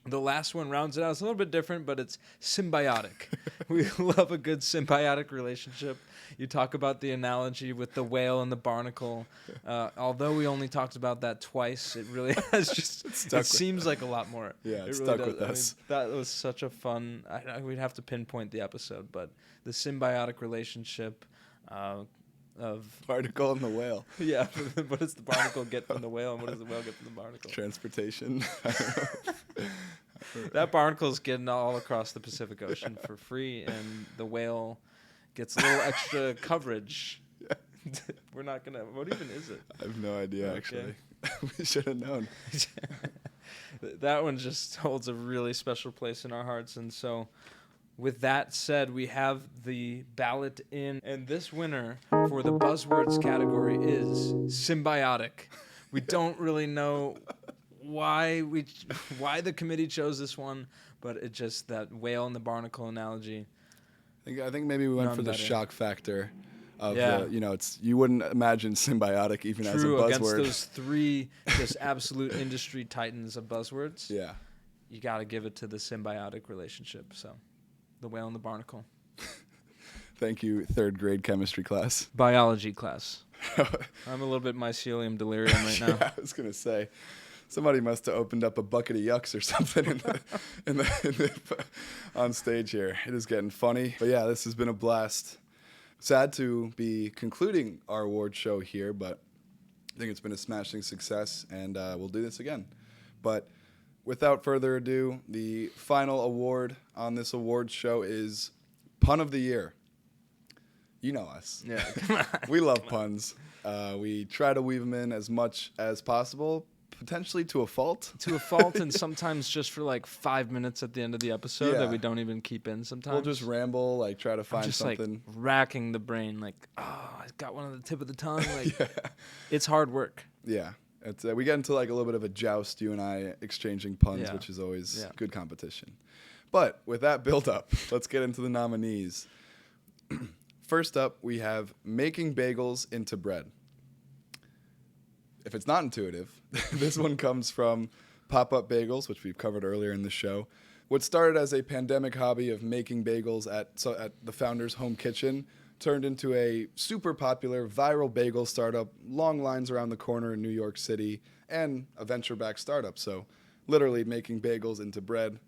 The last one rounds it out. It's a little bit different, but it's symbiotic. We love a good symbiotic relationship. You talk about the analogy with the whale and the barnacle. Although we only talked about that twice, it really has just, it seems like a lot more. Yeah, it it's really stuck with I us. mean, that was such a fun, we'd have to pinpoint the episode, but the symbiotic relationship of Barnacle and the whale. Yeah, what does the barnacle get from the whale, and what does the whale get from the barnacle? Transportation. That barnacle's getting all across the Pacific Ocean for free, and the whale gets a little extra coverage. We're not gonna. What even is it? I have no idea, Okay. actually. We should have known. That one just holds a really special place in our hearts, and so. With that said, we have the ballot in, and this winner for the buzzwords category is symbiotic. We don't really know why the committee chose this one, but it just that whale and the barnacle analogy. I think maybe we went None for the better. shock factor of Yeah. it's you wouldn't imagine symbiotic even as a True, against buzzword. those three just absolute industry titans of buzzwords. Yeah. You got to give it to the symbiotic relationship. So, the whale and the barnacle. Thank you, third grade chemistry class. Biology class. I'm a little bit mycelium delirium right now. Yeah, I was gonna say, somebody must have opened up a bucket of yucks or something on stage here. It is getting funny, but yeah, this has been a blast. Sad to be concluding our award show here, but I think it's been a smashing success, and we'll do this again. But without further ado, the final award on this award show is Pun of the Year. You know us. Yeah, come on. We love puns. We try to weave them in as much as possible, potentially to a fault. To a fault, and sometimes just for like 5 minutes at the end of the episode Yeah. that we don't even keep in sometimes. We'll just ramble, like try to I'm find just something. like racking the brain, like, oh, I got one on the tip of the tongue. Like, Yeah. It's hard work. Yeah. It's, we get into like a little bit of a joust, you and I exchanging puns, Yeah. which is always Yeah. good competition. But with that build up, let's get into the nominees. First up, we have making bagels into bread. If it's not intuitive, this one comes from Pop-Up Bagels, which we've covered earlier in the show. What started as a pandemic hobby of making bagels at the founder's home kitchen turned into a super popular viral bagel startup, long lines around the corner in New York City, and a venture-backed startup. So literally making bagels into bread,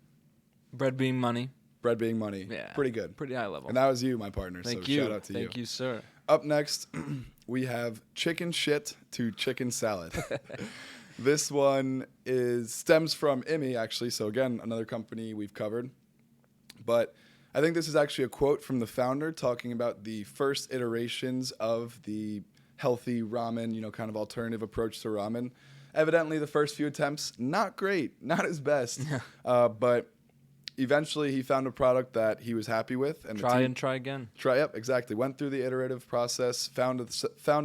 Bread being money. bread being money. Yeah. Pretty good. Pretty high level. And that was you, my partner. Thank so you. shout out to you. Thank you, sir. Up next, we have chicken shit to chicken salad. This one stems from IMI, actually. So again, another company we've covered. But I think this is actually a quote from the founder talking about the first iterations of the healthy ramen, kind of alternative approach to ramen. Evidently, the first few attempts, not great, not his best. But eventually, he found a product that he was happy with. And Try and try again. Yep, exactly. Went through the iterative process, found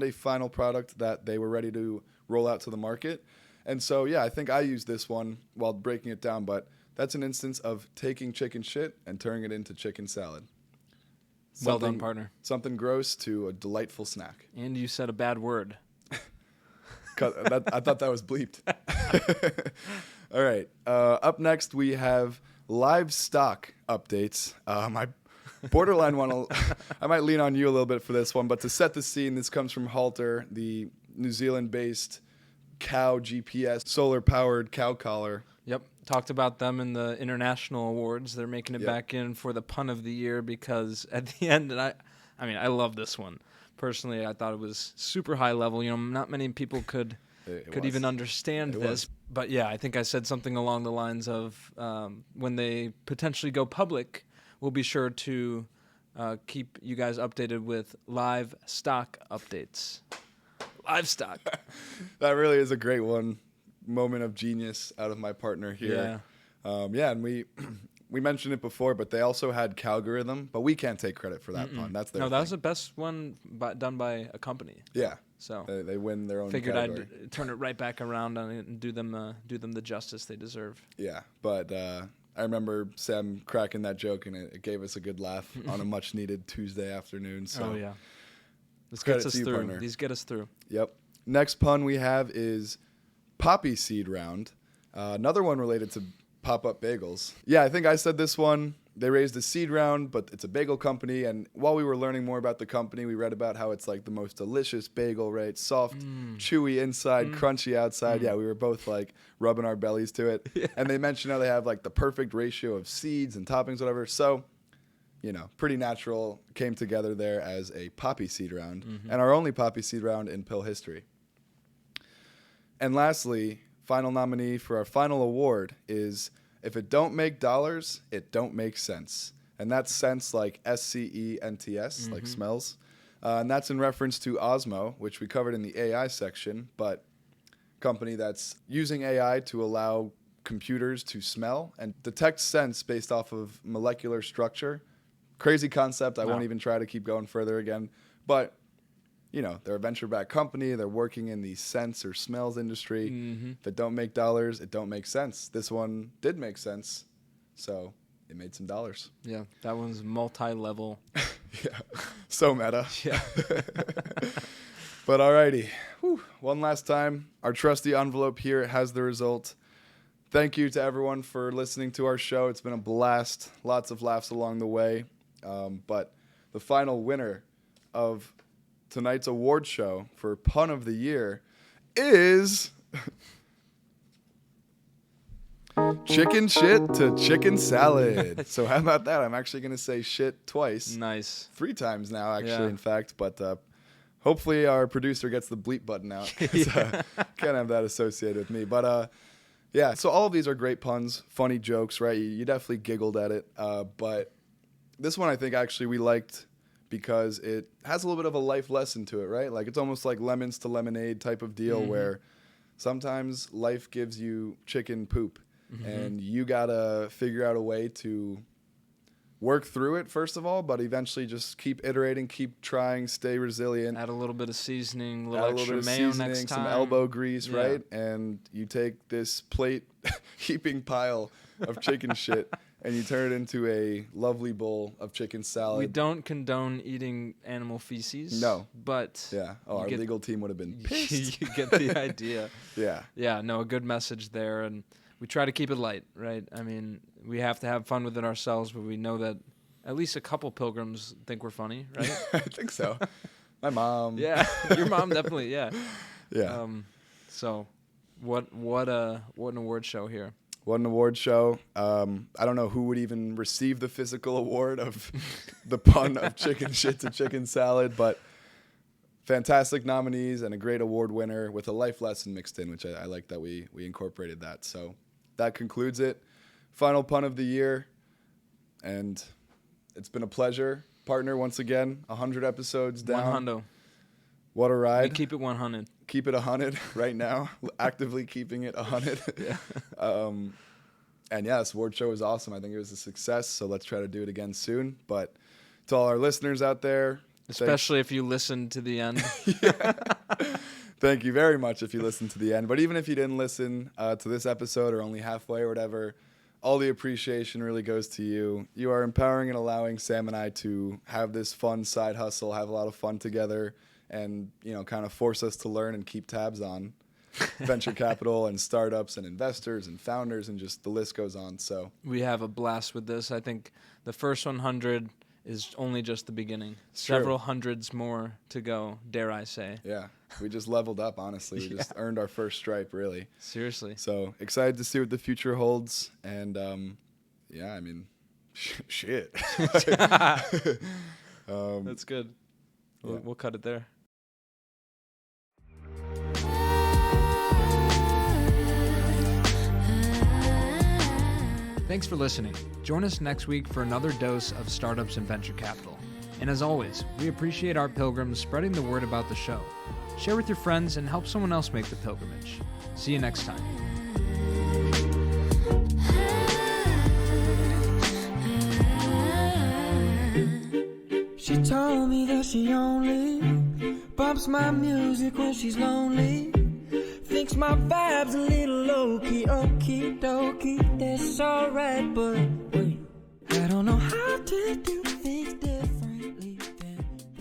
a final product that they were ready to roll out to the market. And so, yeah, I think I used this one while breaking it down, but that's an instance of taking chicken shit and turning it into chicken salad. Well done, partner. Something gross to a delightful snack. And you said a bad word. I thought that was bleeped. All right. Up next, we have livestock updates. My borderline one, I might lean on you a little bit for this one, but to set the scene, this comes from Halter, the New Zealand-based cow GPS, solar-powered cow collar. Yep. Talked about them in the international awards. They're making it Yep. back in for the pun of the year because at the end, and I love this one. Personally, I thought it was super high level. Not many people could even understand It this. was. But yeah, I think I said something along the lines of when they potentially go public, we'll be sure to keep you guys updated with live stock updates. Livestock. That really is a great one. Moment of genius out of my partner here. Yeah. And we we mentioned it before, but they also had Calgorithm, but we can't take credit for that pun. That's their No, thing. that was the best one done by a company. Yeah. So They win their own figured category. I'd turn it right back around on it and do them the justice they deserve. Yeah, but I remember Sam cracking that joke, and it gave us a good laugh on a much-needed Tuesday afternoon. So Oh yeah, this credit gets us to you, through. partner. These get us through. Yep. Next pun we have is Poppy Seed Round. Another one related to pop-up bagels. Yeah, I think I said this one. They raised a seed round, but it's a bagel company. And while we were learning more about the company, we read about how it's like the most delicious bagel, right? Soft, chewy inside, crunchy outside. Yeah, we were both like rubbing our bellies to it. Yeah. And they mentioned how they have like the perfect ratio of seeds and toppings, whatever. So, you know, pretty natural came together there as a poppy seed round, and our only poppy seed round in pill history. And lastly, final nominee for our final award is if it don't make dollars, it don't make sense. And that's sense like SCENTS, like smells. And that's in reference to Osmo, which we covered in the AI section, but company that's using AI to allow computers to smell and detect scents based off of molecular structure. Crazy concept. I won't even try to keep going further again. But, you know, they're a venture-backed company. They're working in the scents or smells industry. If it don't make dollars, it don't make sense. This one did make sense, so it made some dollars. Yeah, that one's multi-level. Yeah, so meta. Yeah. But alrighty, one last time. Our trusty envelope here has the result. Thank you to everyone for listening to our show. It's been a blast. Lots of laughs along the way. But the final winner of tonight's award show for Pun of the Year is chicken shit to chicken salad. So how about that? I'm actually going to say shit twice. Nice. 3 times now, actually, Yeah. in fact. But hopefully our producer gets the bleep button out. Can't have that associated with me. But yeah, so all of these are great puns, funny jokes, right? You definitely giggled at it. But this one I think actually we liked because it has a little bit of a life lesson to it, right? Like it's almost like lemons to lemonade type of deal where sometimes life gives you chicken poop and you got to figure out a way to work through it first of all, but eventually just keep iterating, keep trying, stay resilient. Add a little bit of seasoning, a Add little a little extra bit of mayo seasoning, next time. some elbow grease, Yeah. right? And you take this plate heaping pile of chicken shit and you turn it into a lovely bowl of chicken salad. We don't condone eating animal feces. No. But Yeah. Oh, our legal team would have been pissed. you get the idea. Yeah. Yeah, no, a good message there. And we try to keep it light, right? I mean, we have to have fun with it ourselves, but we know that at least a couple pilgrims think we're funny, right? I think so. My mom. Yeah, your mom definitely, yeah. Yeah. So what an award show here. What an award show. I don't know who would even receive the physical award of the pun of chicken shit to chicken salad, but fantastic nominees and a great award winner with a life lesson mixed in, which I like that we incorporated that. So that concludes it. Final pun of the year. And it's been a pleasure, partner, once again. 100 episodes down. 100. What a ride. We keep it 100. Keep it 100 right now. Actively keeping it 100. Yeah. And yeah, this award show was awesome. I think it was a success. So let's try to do it again soon. But to all our listeners out there, Especially if you listen to the end. thank you very much if you listened to the end. But even if you didn't listen to this episode or only halfway or whatever, all the appreciation really goes to you. You are empowering and allowing Sam and I to have this fun side hustle, have a lot of fun together, and, you know, kind of force us to learn and keep tabs on venture capital and startups and investors and founders, and just the list goes on. So We have a blast with this. I think the first 100 is only just the beginning. True. Several hundreds more to go, dare I say. yeah, we just leveled up, honestly. We just earned our first stripe, really. Seriously. So excited to see what the future holds. And yeah, I mean, shit. That's good. We'll cut it there. Thanks for listening. Join us next week for another dose of startups and venture capital. And as always, we appreciate our pilgrims spreading the word about the show. Share with your friends and help someone else make the pilgrimage. See you next time. told me that she only bumps my music when she's lonely. Thinks my vibe's a little low-key, okie dokie, that's alright, but wait, I don't know how to do things different.